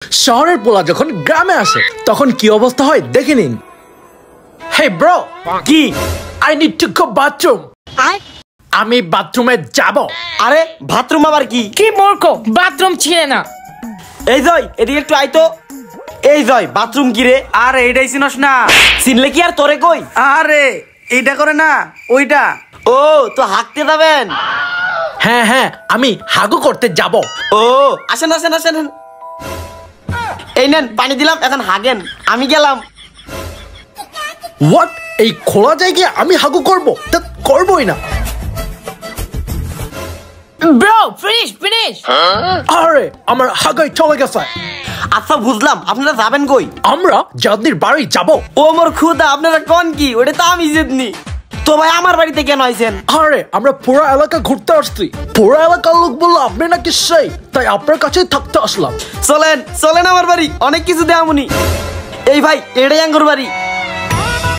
শহরের পোলা যখন গ্রামে আসে তখন কি অবস্থা হয় দেখে নিন। হে ব্রো, কি? I need to go bathroom. আমি বাথরুমে যাব। আরে বাথরুম আবার কি? কি মূর্খ, বাথরুম চিনে না। এই জয়, এদিকে একটু আইতো। এই জয়, বাথরুম কি রে? আরে এইটাই চিনস না? চিনলে কি আর তোরে কই? আরে এইটা করে না, ওইটা। ও, তো হাঁকতে যাবেন? হ্যাঁ হ্যাঁ, আমি হাগু করতে যাব। ও, আসেন আসেন আসেন। এই নেন পানি দিলাম, এখন হাগেন। আমি গেলাম। হোয়াট? এই খোলা জায়গায় আমি হাগু করব? তা করবই না। Bro, finish. আরে আমার হাগাই চলে গেছে। আচ্ছা বুঝলাম, আপনারা যাবেন কই? আমরা জাদির বাড়ি যাব। ও মোর খুদা, আপনারা কোন কি? ওটা তো আমি জেদনি। তো ভাই আমার বাড়িতে কেন আইছেন? আরে আমরা পুরো এলাকা ঘুরতে আসছি। পুরো এলাকার লোক বললো আপনি নাকি সেই, তাই আপনার কাছেই থাকতে আসলাম। চলেন চলেন আমার বাড়ি, অনেক কিছু দেয়ামুনি। এই ভাই, এটাই আঙ্গুর বাড়ি।